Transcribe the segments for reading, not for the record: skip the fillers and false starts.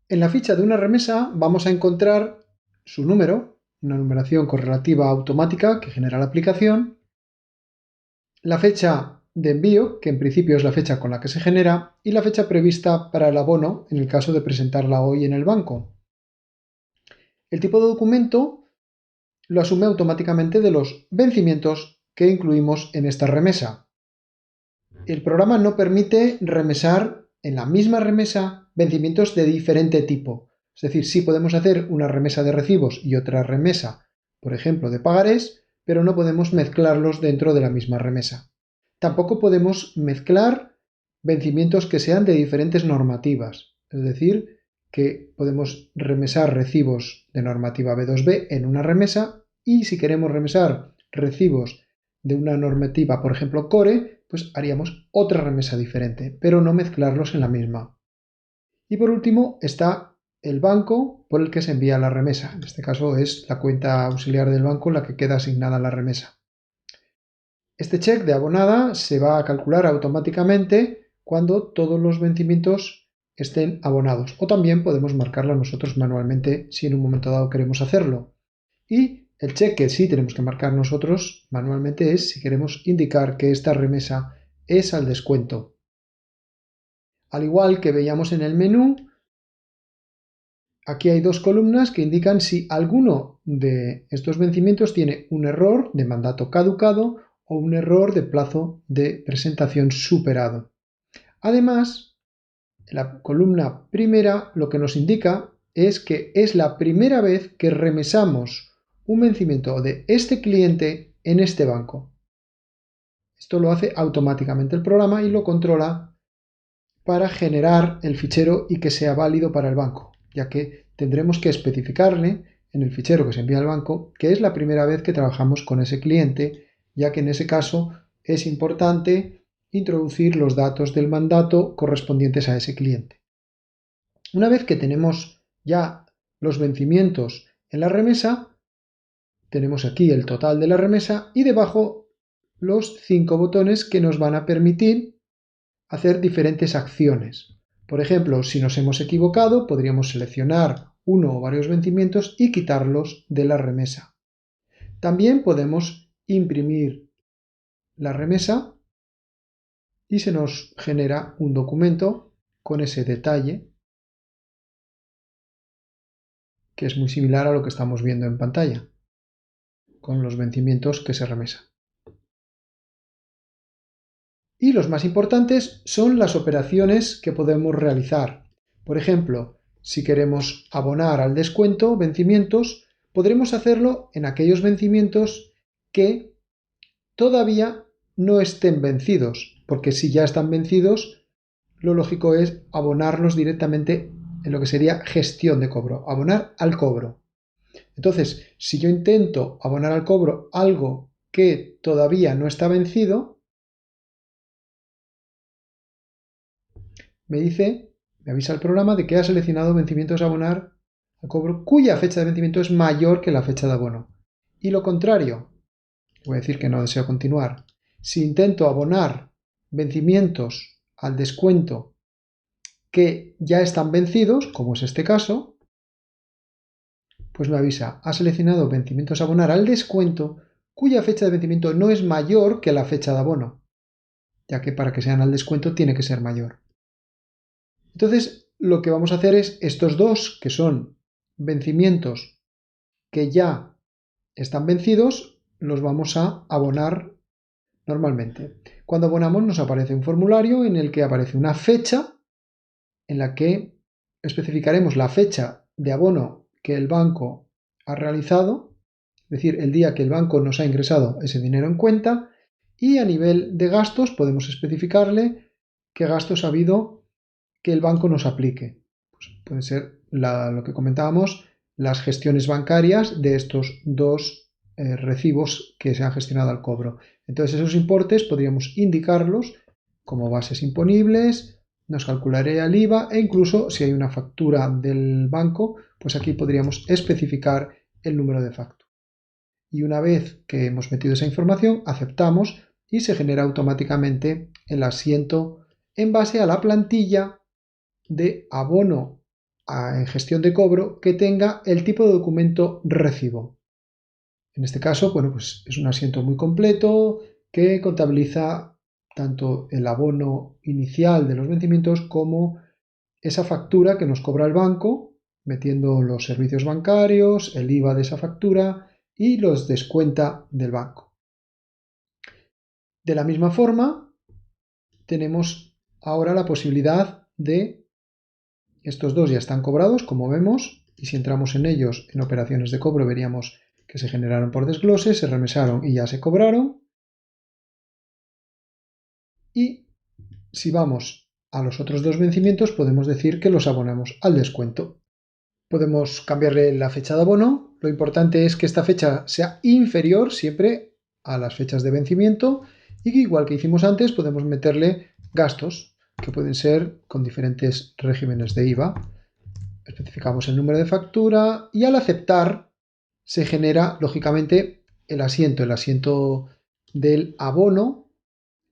En la ficha de una remesa vamos a encontrar su número, una numeración correlativa automática que genera la aplicación, la fecha de envío, que en principio es la fecha con la que se genera, y la fecha prevista para el abono en el caso de presentarla hoy en el banco. El tipo de documento lo asume automáticamente de los vencimientos que incluimos en esta remesa. El programa no permite remesar en la misma remesa vencimientos de diferente tipo. Es decir, sí podemos hacer una remesa de recibos y otra remesa, por ejemplo, de pagarés, pero no podemos mezclarlos dentro de la misma remesa. Tampoco podemos mezclar vencimientos que sean de diferentes normativas. Es decir, que podemos remesar recibos de normativa B2B en una remesa y si queremos remesar recibos de una normativa, por ejemplo, Core, pues haríamos otra remesa diferente, pero no mezclarlos en la misma. Y por último está el banco por el que se envía la remesa. En este caso es la cuenta auxiliar del banco la que queda asignada a la remesa. Este check de abonada se va a calcular automáticamente cuando todos los vencimientos estén abonados. O también podemos marcarlo nosotros manualmente si en un momento dado queremos hacerlo. Y el check que sí tenemos que marcar nosotros manualmente es si queremos indicar que esta remesa es al descuento. Al igual que veíamos en el menú, aquí hay dos columnas que indican si alguno de estos vencimientos tiene un error de mandato caducado o un error de plazo de presentación superado. Además, la columna primera lo que nos indica es que es la primera vez que remesamos un vencimiento de este cliente en este banco. Esto lo hace automáticamente el programa y lo controla para generar el fichero y que sea válido para el banco, ya que tendremos que especificarle en el fichero que se envía al banco que es la primera vez que trabajamos con ese cliente, ya que en ese caso es importante introducir los datos del mandato correspondientes a ese cliente. Una vez que tenemos ya los vencimientos en la remesa, tenemos aquí el total de la remesa y debajo los 5 botones que nos van a permitir hacer diferentes acciones. Por ejemplo, si nos hemos equivocado, podríamos seleccionar uno o varios vencimientos y quitarlos de la remesa. También podemos imprimir la remesa y se nos genera un documento con ese detalle que es muy similar a lo que estamos viendo en pantalla, con los vencimientos que se remesan. Y los más importantes son las operaciones que podemos realizar. Por ejemplo, si queremos abonar al descuento vencimientos, podremos hacerlo en aquellos vencimientos que todavía no estén vencidos, porque si ya están vencidos, lo lógico es abonarlos directamente en lo que sería gestión de cobro, abonar al cobro. Entonces, si yo intento abonar al cobro algo que todavía no está vencido, me avisa el programa de que ha seleccionado vencimientos a abonar al cobro cuya fecha de vencimiento es mayor que la fecha de abono. Y lo contrario, voy a decir que no deseo continuar. Si intento abonar vencimientos al descuento que ya están vencidos, como es este caso, pues me avisa, ha seleccionado vencimientos a abonar al descuento cuya fecha de vencimiento no es mayor que la fecha de abono, ya que para que sean al descuento tiene que ser mayor. Entonces, lo que vamos a hacer es estos dos, que son vencimientos que ya están vencidos, los vamos a abonar normalmente. Cuando abonamos nos aparece un formulario en el que aparece una fecha en la que especificaremos la fecha de abono que el banco ha realizado, es decir, el día que el banco nos ha ingresado ese dinero en cuenta, y a nivel de gastos podemos especificarle qué gastos ha habido que el banco nos aplique. Pues puede ser lo que comentábamos, las gestiones bancarias de estos dos recibos que se han gestionado al cobro. Entonces esos importes podríamos indicarlos como bases imponibles, nos calcularía el IVA e incluso si hay una factura del banco, pues aquí podríamos especificar el número de factura. Y una vez que hemos metido esa información, aceptamos y se genera automáticamente el asiento en base a la plantilla de abono en gestión de cobro que tenga el tipo de documento recibo. En este caso, bueno, pues es un asiento muy completo que contabiliza tanto el abono inicial de los vencimientos como esa factura que nos cobra el banco, metiendo los servicios bancarios, el IVA de esa factura y los descuenta del banco. De la misma forma, tenemos ahora la posibilidad de, estos dos ya están cobrados, como vemos, y si entramos en ellos en operaciones de cobro veríamos que se generaron por desglose, se remesaron y ya se cobraron. Y si vamos a los otros dos vencimientos, podemos decir que los abonamos al descuento. Podemos cambiarle la fecha de abono. Lo importante es que esta fecha sea inferior siempre a las fechas de vencimiento y que, igual que hicimos antes, podemos meterle gastos que pueden ser con diferentes regímenes de IVA. Especificamos el número de factura y al aceptar se genera lógicamente el asiento del abono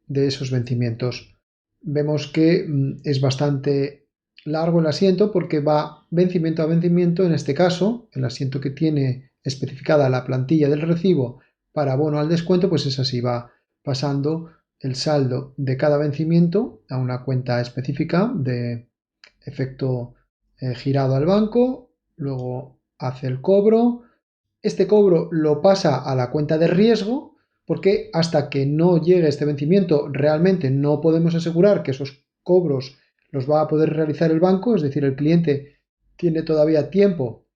de esos vencimientos. Vemos que es bastante largo el asiento porque va vencimiento a vencimiento. En este caso, el asiento que tiene especificada la plantilla del recibo para abono al descuento, pues es así, va pasando el saldo de cada vencimiento a una cuenta específica de efecto girado al banco, luego hace el cobro. Este cobro lo pasa a la cuenta de riesgo porque hasta que no llegue este vencimiento realmente no podemos asegurar que esos cobros los va a poder realizar el banco, es decir, el cliente tiene todavía tiempo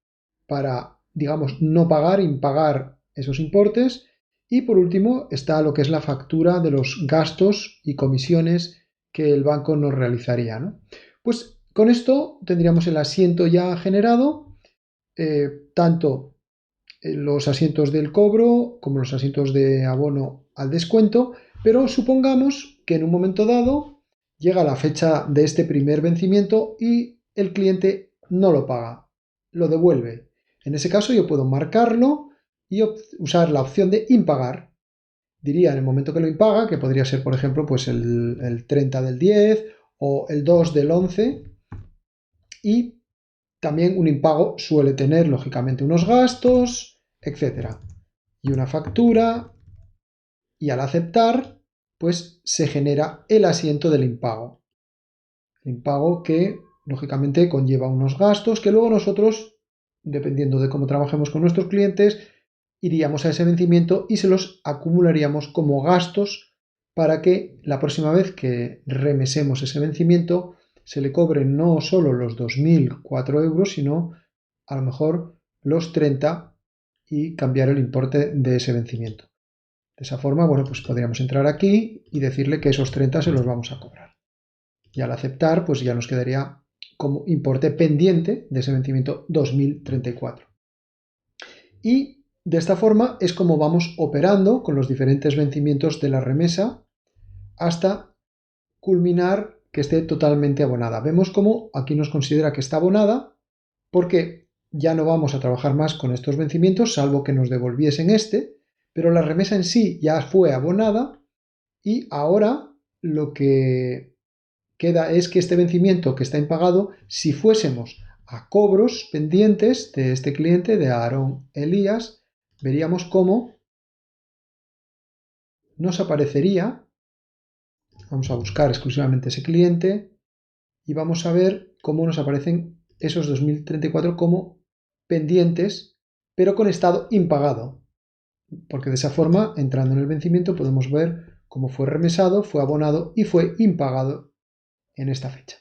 para, digamos, no pagar, impagar esos importes. Y por último está lo que es la factura de los gastos y comisiones que el banco nos realizaría, ¿no? Pues con esto tendríamos el asiento ya generado, tanto los asientos del cobro como los asientos de abono al descuento, pero supongamos que en un momento dado llega la fecha de este primer vencimiento y el cliente no lo paga, lo devuelve. En ese caso yo puedo marcarlo y usar la opción de impagar. Diría en el momento que lo impaga, que podría ser por ejemplo pues el 30 del 10 o el 2 del 11, y también un impago suele tener lógicamente unos gastos, etcétera, y una factura, y al aceptar pues se genera el asiento del impago. El impago que lógicamente conlleva unos gastos que luego nosotros, dependiendo de cómo trabajemos con nuestros clientes, iríamos a ese vencimiento y se los acumularíamos como gastos para que la próxima vez que remesemos ese vencimiento se le cobren no solo los 2.004 euros, sino a lo mejor los 30 y cambiar el importe de ese vencimiento. De esa forma, bueno, pues podríamos entrar aquí y decirle que esos 30 se los vamos a cobrar. Y al aceptar, pues ya nos quedaría como importe pendiente de ese vencimiento 2034. Y de esta forma es como vamos operando con los diferentes vencimientos de la remesa hasta culminar que esté totalmente abonada. Vemos cómo aquí nos considera que está abonada porque ya no vamos a trabajar más con estos vencimientos, salvo que nos devolviesen este, pero la remesa en sí ya fue abonada y ahora lo que queda es que este vencimiento que está impagado, si fuésemos a cobros pendientes de este cliente, de Aarón Elías, veríamos cómo nos aparecería. Vamos a buscar exclusivamente ese cliente y vamos a ver cómo nos aparecen esos 2034 como pendientes, pero con estado impagado, porque de esa forma, entrando en el vencimiento, podemos ver cómo fue remesado, fue abonado y fue impagado en esta fecha.